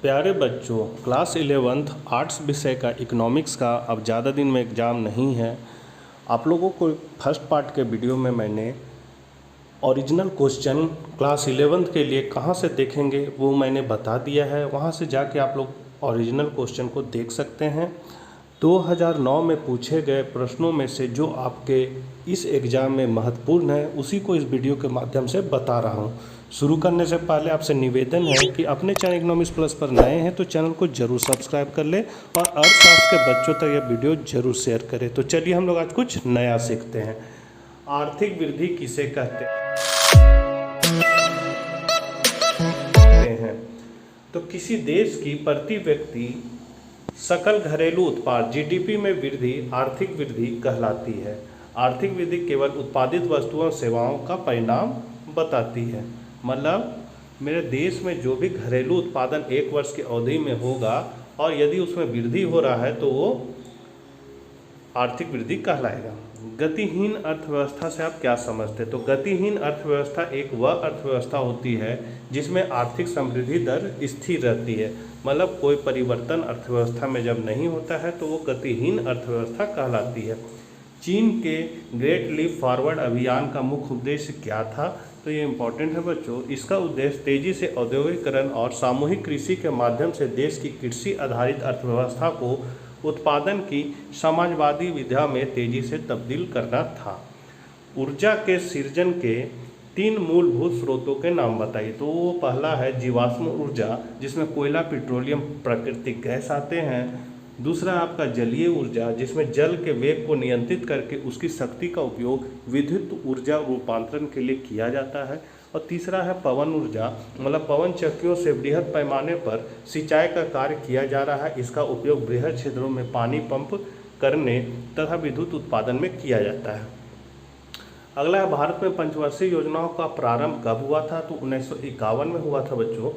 प्यारे बच्चों, class 11th arts विषय का इकोनॉमिक्स का अब ज़्यादा दिन में एग्ज़ाम नहीं है। आप लोगों को फर्स्ट पार्ट के वीडियो में मैंने ओरिजिनल क्वेश्चन क्लास 11th के लिए कहाँ से देखेंगे वो मैंने बता दिया है। वहाँ से जाके आप लोग ओरिजिनल क्वेश्चन को देख सकते हैं। 2009 में पूछे गए प्रश्नों में से जो आपके इस एग्ज़ाम में महत्वपूर्ण है उसी को इस वीडियो के माध्यम से बता रहा हूँ। शुरू करने से पहले आपसे निवेदन है कि अपने चैनल इकोनॉमिक्स प्लस पर नए हैं तो चैनल को जरूर सब्सक्राइब कर ले और अर्थशास्त्र के बच्चों तक यह वीडियो जरूर शेयर करें। तो चलिए हम लोग आज कुछ नया सीखते हैं। आर्थिक वृद्धि किसे कहते हैं? तो किसी देश की प्रति व्यक्ति सकल घरेलू उत्पाद जीडीपी में वृद्धि आर्थिक वृद्धि कहलाती है। आर्थिक वृद्धि केवल उत्पादित वस्तुओं और सेवाओं का परिणाम बताती है। मतलब मेरे देश में जो भी घरेलू उत्पादन एक वर्ष की अवधि में होगा और यदि उसमें वृद्धि हो रहा है तो वो आर्थिक वृद्धि कहलाएगा। गतिहीन अर्थव्यवस्था से आप क्या समझते हैं? तो गतिहीन अर्थव्यवस्था एक वह अर्थव्यवस्था होती है जिसमें आर्थिक समृद्धि दर स्थिर रहती है। मतलब कोई परिवर्तन अर्थव्यवस्था में जब नहीं होता है तो वो गतिहीन अर्थव्यवस्था कहलाती है। चीन के ग्रेट लीप फॉरवर्ड अभियान का मुख्य उद्देश्य क्या था? तो ये इम्पोर्टेंट है बच्चों। इसका उद्देश्य तेजी से औद्योगिकरण और सामूहिक कृषि के माध्यम से देश की कृषि आधारित अर्थव्यवस्था को उत्पादन की समाजवादी विधा में तेजी से तब्दील करना था। ऊर्जा के सृजन के 3 मूलभूत स्रोतों के नाम बताइए। तो वो पहला है जीवाश्म ऊर्जा, जिसमें कोयला, पेट्रोलियम, प्राकृतिक गैस आते हैं। दूसरा आपका जलीय ऊर्जा, जिसमें जल के वेग को नियंत्रित करके उसकी शक्ति का उपयोग विद्युत ऊर्जा रूपांतरण के लिए किया जाता है। और तीसरा है पवन ऊर्जा, मतलब पवन चक्कियों से बृहद पैमाने पर सिंचाई का कार्य किया जा रहा है। इसका उपयोग बृहद क्षेत्रों में पानी पंप करने तथा विद्युत उत्पादन में किया जाता है। अगला है भारत में पंचवर्षीय योजनाओं का प्रारंभ कब हुआ था? तो 1951 में हुआ था बच्चों।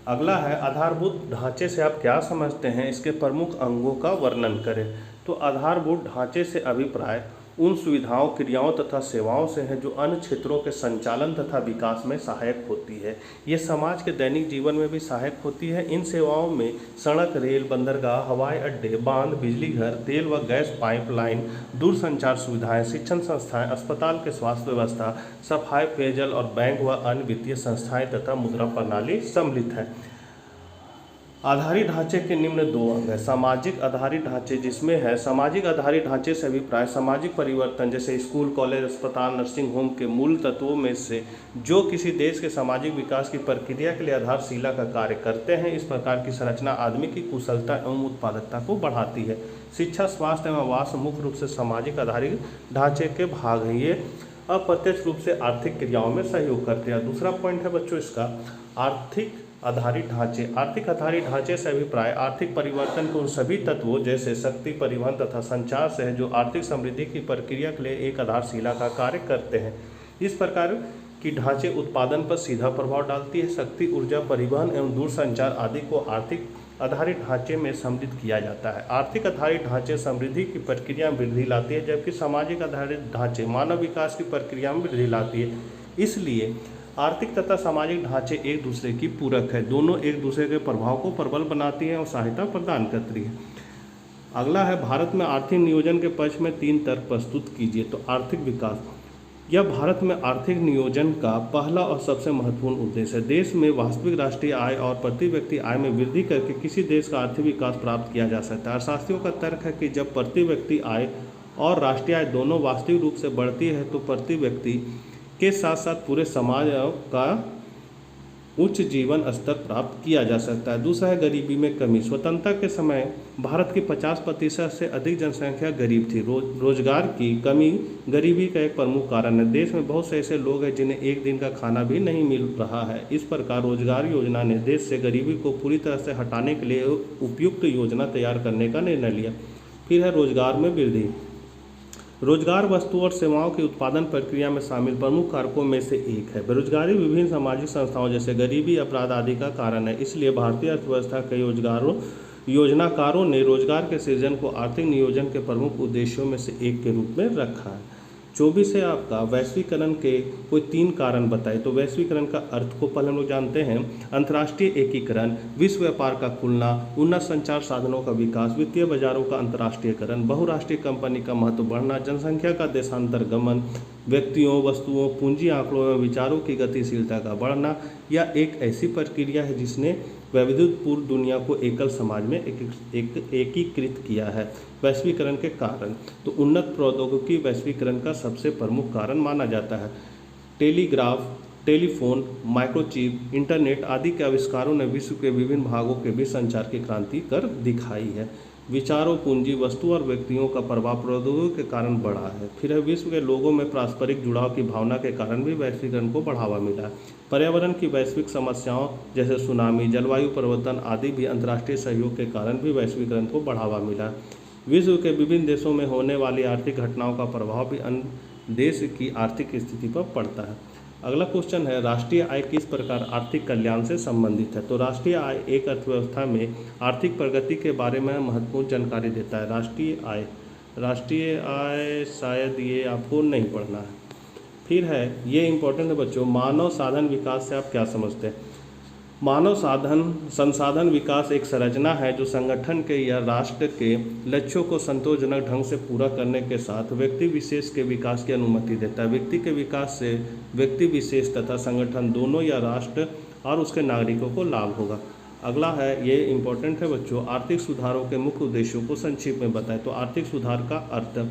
अगला है आधारभूत ढांचे से आप क्या समझते हैं? इसके प्रमुख अंगों का वर्णन करें। तो आधारभूत ढांचे से अभिप्राय उन सुविधाओं, क्रियाओं तथा सेवाओं से है जो अन्य क्षेत्रों के संचालन तथा विकास में सहायक होती है। ये समाज के दैनिक जीवन में भी सहायक होती है। इन सेवाओं में सड़क, रेल, बंदरगाह, हवाई अड्डे, बांध, बिजली घर, तेल व गैस पाइपलाइन, दूरसंचार सुविधाएं, शिक्षण संस्थाएं, अस्पताल के स्वास्थ्य व्यवस्था, सफाई, पेयजल और बैंक व अन्य वित्तीय संस्थाएं तथा मुद्रा प्रणाली सम्मिलित है। आधारित ढांचे के निम्न 2 अंग है। सामाजिक आधारित ढांचे, जिसमें है सामाजिक आधारित ढांचे से अभिप्राय सामाजिक परिवर्तन जैसे स्कूल, कॉलेज, अस्पताल, नर्सिंग होम के मूल तत्वों में से जो किसी देश के सामाजिक विकास की प्रक्रिया के लिए आधारशिला का कार्य करते हैं। इस प्रकार की संरचना आदमी की कुशलता एवं उत्पादकता को बढ़ाती है। शिक्षा, स्वास्थ्य एवं आवास मुख्य रूप से सामाजिक आधारित ढांचे के भाग हैं। ये अप्रत्यक्ष रूप से आर्थिक क्रियाओं में सहयोग करते हैं। दूसरा पॉइंट है बच्चों इसका आर्थिक आधारित ढांचे। आर्थिक आधारित ढांचे से अभिप्राय आर्थिक परिवर्तन के उन सभी तत्वों जैसे शक्ति, परिवहन तथा संचार से है जो आर्थिक समृद्धि की प्रक्रिया के लिए एक आधारशिला का कार्य करते हैं। इस प्रकार की ढांचे उत्पादन पर सीधा प्रभाव डालती है। शक्ति, ऊर्जा, परिवहन एवं दूरसंचार आदि को आर्थिक आधारित ढांचे में सम्मिलित किया जाता है। आर्थिक आधारित ढांचे समृद्धि की प्रक्रिया में वृद्धि लाती है, जबकि सामाजिक आधारित ढांचे मानव विकास की प्रक्रिया में वृद्धि लाती है। इसलिए आर्थिक तथा सामाजिक ढांचे एक दूसरे की पूरक है। दोनों एक दूसरे के प्रभाव को प्रबल बनाती हैं और सहायता प्रदान करती है। अगला है भारत में आर्थिक नियोजन के पक्ष में 3 तर्क प्रस्तुत कीजिए। तो आर्थिक विकास, यह भारत में आर्थिक नियोजन का पहला और सबसे महत्वपूर्ण उद्देश्य है। देश में वास्तविक राष्ट्रीय आय और प्रति व्यक्ति आय में वृद्धि करके किसी देश का आर्थिक विकास प्राप्त किया जा सकता है। अर्थशास्त्रियों का तर्क है कि जब प्रति व्यक्ति आय और राष्ट्रीय आय दोनों वास्तविक रूप से बढ़ती है तो प्रति व्यक्ति के साथ साथ पूरे समाज का उच्च जीवन स्तर प्राप्त किया जा सकता है। दूसरा है गरीबी में कमी। स्वतंत्रता के समय भारत की 50% से अधिक जनसंख्या गरीब थी। रोजगार की कमी गरीबी का एक प्रमुख कारण है। देश में बहुत से ऐसे लोग हैं जिन्हें एक दिन का खाना भी नहीं मिल रहा है। इस प्रकार रोजगार योजना ने देश से गरीबी को पूरी तरह से हटाने के लिए उपयुक्त योजना तैयार करने का निर्णय लिया। फिर है रोजगार में वृद्धि। रोजगार वस्तु और सेवाओं की उत्पादन प्रक्रिया में शामिल प्रमुख कारकों में से एक है। बेरोजगारी विभिन्न सामाजिक संस्थाओं जैसे गरीबी, अपराध आदि का कारण है। इसलिए भारतीय अर्थव्यवस्था के योजनाकारों ने रोजगार के सृजन को आर्थिक नियोजन के प्रमुख उद्देश्यों में से एक के रूप में रखा है। 24 है आपका वैश्वीकरण के कोई 3 कारण बताए। तो वैश्वीकरण का अर्थ को पहले हम लोग जानते हैं। अंतर्राष्ट्रीय एकीकरण, विश्व व्यापार का खुलना, उन्नत संचार साधनों का विकास, वित्तीय बाजारों का अंतर्राष्ट्रीयकरण, बहुराष्ट्रीय कंपनी का महत्व बढ़ना, जनसंख्या का देशांतरगमन, व्यक्तियों, वस्तुओं, पूंजी, आंकड़ों एवं विचारों की गतिशीलता का बढ़ना, या एक ऐसी प्रक्रिया है जिसने वैविध्यपूर्ण दुनिया को एकल समाज में एकीकृत किया है। वैश्वीकरण के कारण, तो उन्नत प्रौद्योगिकी वैश्वीकरण का सबसे प्रमुख कारण माना जाता है। टेलीग्राफ, टेलीफोन, माइक्रोचिप, इंटरनेट आदि के आविष्कारों ने विश्व के विभिन्न भागों के बीच संचार की क्रांति कर दिखाई है। विचारों, पूंजी, वस्तु और व्यक्तियों का प्रभाव प्रौद्योगिकी के कारण बढ़ा है। फिर है विश्व के लोगों में पारस्परिक जुड़ाव की भावना के कारण भी वैश्वीकरण को बढ़ावा मिला है। पर्यावरण की वैश्विक समस्याओं जैसे सुनामी, जलवायु परिवर्तन आदि भी अंतर्राष्ट्रीय सहयोग के कारण भी वैश्वीकरण को बढ़ावा मिला है। विश्व के विभिन्न देशों में होने वाली आर्थिक घटनाओं का प्रभाव भी अन्य देश की आर्थिक स्थिति पर पड़ता है। अगला क्वेश्चन है, राष्ट्रीय आय किस प्रकार आर्थिक कल्याण से संबंधित है। तो राष्ट्रीय आय एक अर्थव्यवस्था में आर्थिक प्रगति के बारे में महत्वपूर्ण जानकारी देता है। राष्ट्रीय आय शायद ये आपको नहीं पढ़ना है। फिर है, ये इंपॉर्टेंट है बच्चों, मानव साधन विकास से आप क्या समझते हैं। मानव संसाधन विकास एक संरचना है जो संगठन के या राष्ट्र के लक्ष्यों को संतोषजनक ढंग से पूरा करने के साथ व्यक्ति विशेष के विकास की अनुमति देता है। व्यक्ति के विकास से व्यक्ति विशेष तथा संगठन दोनों या राष्ट्र और उसके नागरिकों को लाभ होगा। अगला है, ये इंपॉर्टेंट है बच्चों, आर्थिक सुधारों के मुख्य उद्देश्यों को संक्षिप्त में बताएं। तो आर्थिक सुधार का अर्थ,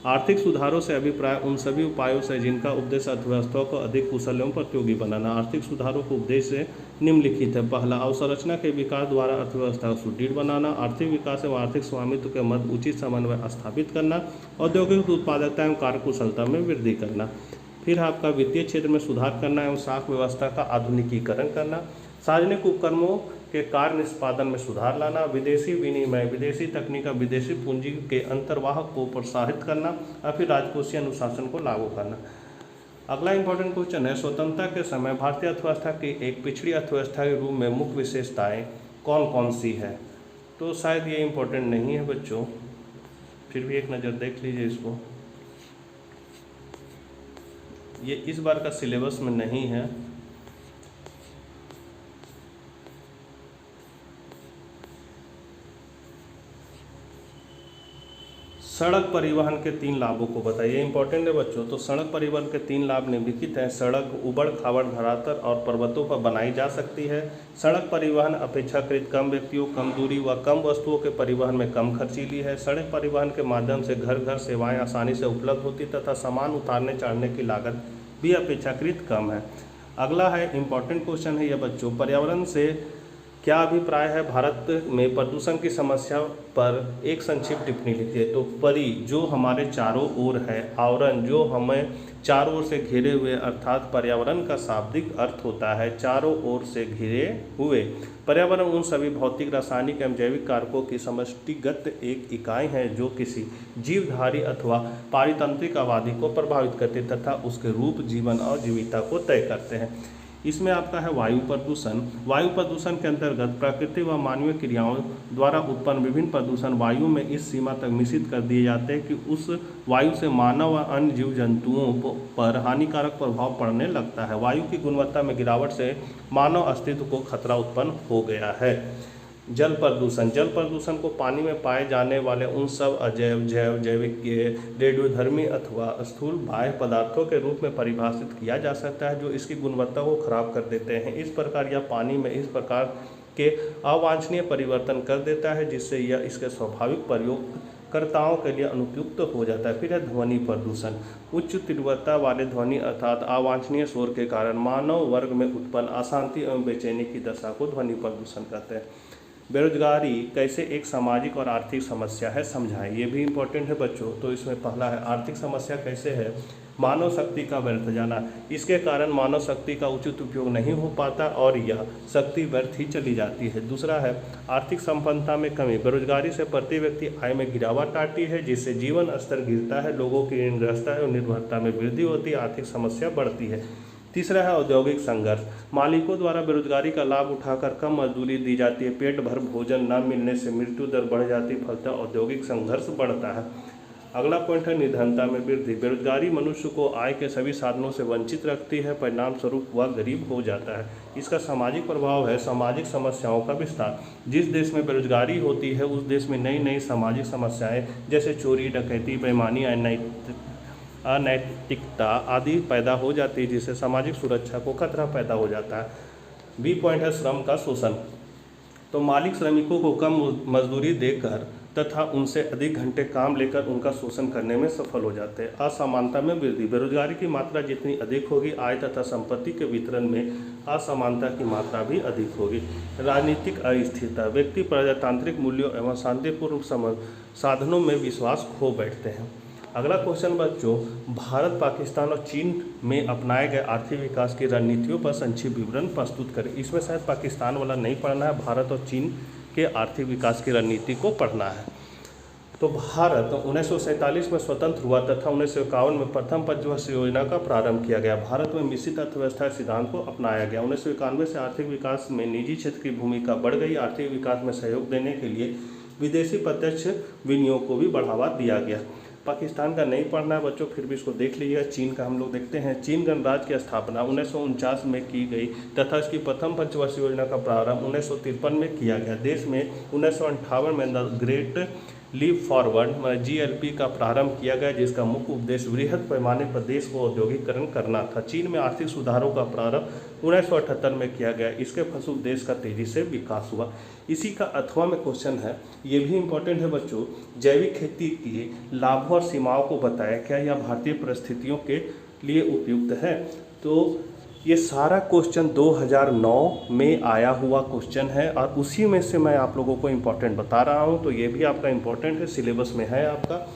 आर्थिक सुधारों से अभिप्राय उन सभी उपायों से जिनका उद्देश्य अर्थव्यवस्था को अधिक कुशल एवं प्रतियोगी बनाना। आर्थिक सुधारों को उद्देश्य निम्नलिखित है। पहला, अवसंरचना के विकास द्वारा अर्थव्यवस्था को सुदृढ़ बनाना। आर्थिक विकास एवं आर्थिक स्वामित्व के मध्य उचित समन्वय स्थापित करना। औद्योगिक उत्पादकता एवं कार्यकुशलता में वृद्धि करना। फिर आपका वित्तीय क्षेत्र में सुधार करना एवं साख व्यवस्था का आधुनिकीकरण करना। सार्वजनिक उपक्रमों के कार्य निष्पादन में सुधार लाना। विदेशी विनिमय, विदेशी तकनीक, विदेशी पूंजी के अंतर्वाह को प्रोत्साहित करना और फिर राजकोषीय अनुशासन को लागू करना। अगला इंपॉर्टेंट क्वेश्चन है, स्वतंत्रता के समय भारतीय अर्थव्यवस्था की एक पिछड़ी अर्थव्यवस्था के रूप में मुख्य विशेषताएं कौन कौन सी है। तो शायद ये इंपॉर्टेंट नहीं है बच्चों, फिर भी एक नज़र देख लीजिए इसको। ये इस बार का सिलेबस में नहीं है। सड़क परिवहन के 3 लाभों को बताइए। इंपॉर्टेंट है बच्चों। तो सड़क परिवहन के 3 लाभ निम्नलिखित हैं। सड़क उबड़ खाबड़ धरातल और पर्वतों पर बनाई जा सकती है। सड़क परिवहन अपेक्षाकृत कम व्यक्तियों, कम दूरी व कम वस्तुओं के परिवहन में कम खर्चीली है। सड़क परिवहन के माध्यम से घर घर सेवाएं आसानी से उपलब्ध होती तथा सामान उतारने चढ़ने की लागत भी अपेक्षाकृत कम है। अगला है, इंपॉर्टेंट क्वेश्चन है यह बच्चों, पर्यावरण से क्या अभिप्राय है। भारत में प्रदूषण की समस्या पर एक संक्षिप्त टिप्पणी लिखिए। तो परि जो हमारे चारों ओर है, आवरण जो हमें चारों ओर से घिरे हुए, अर्थात पर्यावरण का शाब्दिक अर्थ होता है चारों ओर से घिरे हुए। पर्यावरण उन सभी भौतिक, रासायनिक एवं जैविक कारकों की समष्टिगत एक इकाई है जो किसी जीवधारी अथवा पारितंत्रिक आबादी को प्रभावित करते तथा उसके रूप, जीवन और जीविका को तय करते हैं। इसमें आपका है वायु प्रदूषण। वायु प्रदूषण के अंतर्गत प्रकृति व मानवीय क्रियाओं द्वारा उत्पन्न विभिन्न प्रदूषण वायु में इस सीमा तक मिश्रित कर दिए जाते हैं कि उस वायु से मानव व अन्य जीव जंतुओं पर हानिकारक प्रभाव पड़ने लगता है। वायु की गुणवत्ता में गिरावट से मानव अस्तित्व को खतरा उत्पन्न हो गया है। जल प्रदूषण, जल प्रदूषण को पानी में पाए जाने वाले उन सब अजैव, जैव, जैविक, रेडियोधर्मी अथवा स्थूल बाह्य पदार्थों के रूप में परिभाषित किया जा सकता है जो इसकी गुणवत्ता को खराब कर देते हैं। इस प्रकार यह पानी में इस प्रकार के अवांछनीय परिवर्तन कर देता है जिससे यह इसके स्वाभाविक प्रयोगकर्ताओं के लिए अनुपयुक्त हो जाता है। फिर है ध्वनि प्रदूषण। उच्च तीव्रता वाले ध्वनि अर्थात अवांछनीय शोर के कारण मानव वर्ग में उत्पन्न अशांति एवं बेचैनी की दशा को ध्वनि प्रदूषण कहते हैं। बेरोजगारी कैसे एक सामाजिक और आर्थिक समस्या है, समझाएं। ये भी इम्पोर्टेंट है बच्चों। तो इसमें पहला है, आर्थिक समस्या कैसे है, मानव शक्ति का व्यर्थ जाना। इसके कारण मानव शक्ति का उचित उपयोग नहीं हो पाता और यह शक्ति व्यर्थ ही चली जाती है। दूसरा है, आर्थिक संपन्नता में कमी। बेरोजगारी से प्रति व्यक्ति आय में गिरावट आती है जिससे जीवन स्तर गिरता है, लोगों की ऋणग्रस्तता और निर्भरता में वृद्धि होती है, आर्थिक समस्या बढ़ती है। तीसरा है औद्योगिक संघर्ष। मालिकों द्वारा बेरोजगारी का लाभ उठाकर कम मजदूरी दी जाती है, पेट भर भोजन न मिलने से मृत्यु दर बढ़ जाती है, फलतः औद्योगिक संघर्ष बढ़ता है। अगला पॉइंट है निधनता में वृद्धि। बेरोजगारी मनुष्य को आय के सभी साधनों से वंचित रखती है, परिणाम स्वरूप वह गरीब हो जाता है। इसका सामाजिक प्रभाव है सामाजिक समस्याओं का विस्तार। जिस देश में बेरोजगारी होती है उस देश में नई नई सामाजिक समस्याएं जैसे चोरी, डकैती, बेईमानी, अनैतिकता आदि पैदा हो जाती है, जिससे सामाजिक सुरक्षा को खतरा पैदा हो जाता है। बी पॉइंट है श्रम का शोषण। तो मालिक श्रमिकों को कम मजदूरी देकर तथा उनसे अधिक घंटे काम लेकर उनका शोषण करने में सफल हो जाते हैं। असमानता में वृद्धि। बेरोजगारी की मात्रा जितनी अधिक होगी, आय तथा संपत्ति के वितरण में असमानता की मात्रा भी अधिक होगी। राजनीतिक अस्थिरता। व्यक्ति प्रजातांत्रिक मूल्यों एवं शांतिपूर्ण साधनों में विश्वास खो बैठते हैं। अगला क्वेश्चन बच्चों, भारत, पाकिस्तान और चीन में अपनाए गए आर्थिक विकास की रणनीतियों पर संक्षिप्त विवरण प्रस्तुत करें। इसमें शायद पाकिस्तान वाला नहीं पढ़ना है, भारत और चीन के आर्थिक विकास की रणनीति को पढ़ना है। तो भारत 1947 में स्वतंत्र हुआ तथा 1951 में प्रथम पंचवर्षीय योजना का प्रारंभ किया गया। भारत में मिश्रित अर्थव्यवस्था सिद्धांत को अपनाया गया। 1991 से आर्थिक विकास में निजी क्षेत्र की भूमिका बढ़ गई। आर्थिक विकास में सहयोग देने के लिए विदेशी प्रत्यक्ष विनियोग को भी बढ़ावा दिया गया। पाकिस्तान का नहीं पढ़ना है बच्चों, फिर भी इसको देख लीजिएगा। चीन का हम लोग देखते हैं। चीन गणराज्य की स्थापना 1949 में की गई तथा इसकी प्रथम पंचवर्षीय योजना का प्रारंभ 1953 में किया गया। देश में 1958 में the great leap forward GLP का प्रारंभ किया गया, जिसका मुख्य उद्देश्य वृहद पैमाने पर देश को औद्योगिकरण करना था। चीन में आर्थिक सुधारों का प्रारंभ 1978 में किया गया। इसके फलस्वरूप देश का तेजी से विकास हुआ। इसी का 8वां में क्वेश्चन है, ये भी इम्पोर्टेंट है बच्चों, जैविक खेती के लाभों और सीमाओं को बताया। क्या यह भारतीय परिस्थितियों के लिए उपयुक्त है? तो ये सारा क्वेश्चन 2009 में आया हुआ क्वेश्चन है और उसी में से मैं आप लोगों को इम्पोर्टेंट बता रहा हूँ। तो ये भी आपका इम्पोर्टेंट है, सिलेबस में है आपका।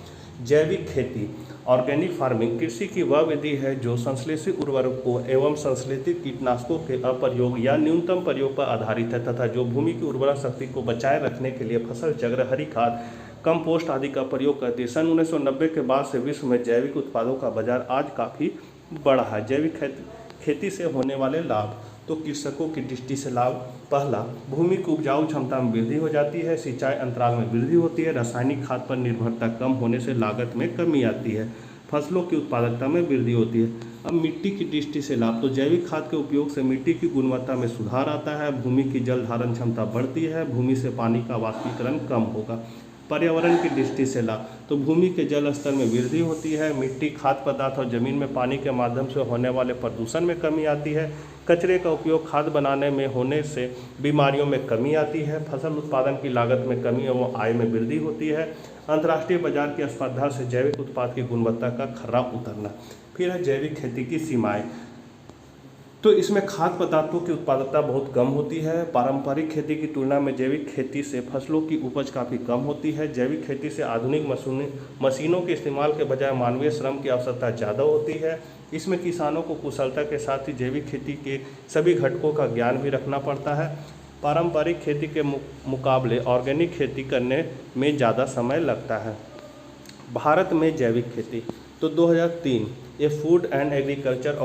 जैविक खेती, ऑर्गेनिक फार्मिंग, कृषि की वह विधि है जो संश्लेषित उर्वरकों एवं संश्लेषित कीटनाशकों के अप्रयोग या न्यूनतम प्रयोग पर आधारित है तथा जो भूमि की उर्वरा शक्ति को बचाए रखने के लिए फसल चक्र, हरी खाद, कंपोस्ट आदि का प्रयोग करती है। सन 1990 के बाद से विश्व में जैविक उत्पादों का बाजार आज काफ़ी बड़ा है। जैविक खेती से होने वाले लाभ, तो कृषकों की दृष्टि से लाभ, पहला, भूमि की उपजाऊ क्षमता में वृद्धि हो जाती है, सिंचाई अंतराल में वृद्धि होती है, रासायनिक खाद पर निर्भरता कम होने से लागत में कमी आती है, फसलों की उत्पादकता में वृद्धि होती है। अब मिट्टी की दृष्टि से लाभ, तो जैविक खाद के उपयोग से मिट्टी की गुणवत्ता में सुधार आता है, भूमि की जल धारण क्षमता बढ़ती है, भूमि से पानी का वाष्पीकरण कम होगा। पर्यावरण की दृष्टि से लाभ, तो भूमि के जल स्तर में वृद्धि होती है, मिट्टी, खाद्य पदार्थ और जमीन में पानी के माध्यम से होने वाले प्रदूषण में कमी आती है, कचरे का उपयोग खाद बनाने में होने से बीमारियों में कमी आती है, फसल उत्पादन की लागत में कमी एवं आय में वृद्धि होती है, अंतर्राष्ट्रीय बाजार की स्पर्धा से जैविक उत्पाद की गुणवत्ता का खर्रा उतरना। फिर है जैविक खेती की सीमाएं, तो इसमें खाद्य पदार्थों की उत्पादकता बहुत कम होती है। पारंपरिक खेती की तुलना में जैविक खेती से फसलों की उपज काफ़ी कम होती है। जैविक खेती से आधुनिक मशीनों के इस्तेमाल के बजाय मानवीय श्रम की आवश्यकता ज़्यादा होती है। इसमें किसानों को कुशलता के साथ ही जैविक खेती के सभी घटकों का ज्ञान भी रखना पड़ता है। पारंपरिक खेती के मुकाबले ऑर्गेनिक खेती करने में ज़्यादा समय लगता है। भारत में जैविक खेती, तो 2003 ये फूड एंड एग्रीकल्चर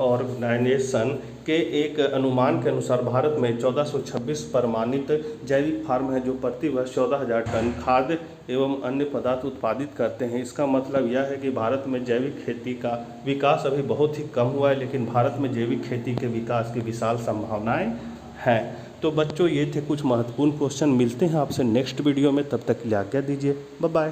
ऑर्गेनाइजेशन के एक अनुमान के अनुसार भारत में 1426 प्रमाणित जैविक फार्म है जो प्रति वर्ष 14,000 टन खाद्य एवं अन्य पदार्थ उत्पादित करते हैं। इसका मतलब यह है कि भारत में जैविक खेती का विकास अभी बहुत ही कम हुआ है, लेकिन भारत में जैविक खेती के विकास की विशाल संभावनाएं हैं। तो बच्चों, ये थे कुछ महत्वपूर्ण क्वेश्चन। मिलते हैं आपसे नेक्स्ट वीडियो में, तब तक के लिए आज्ञा दीजिए। Bye bye.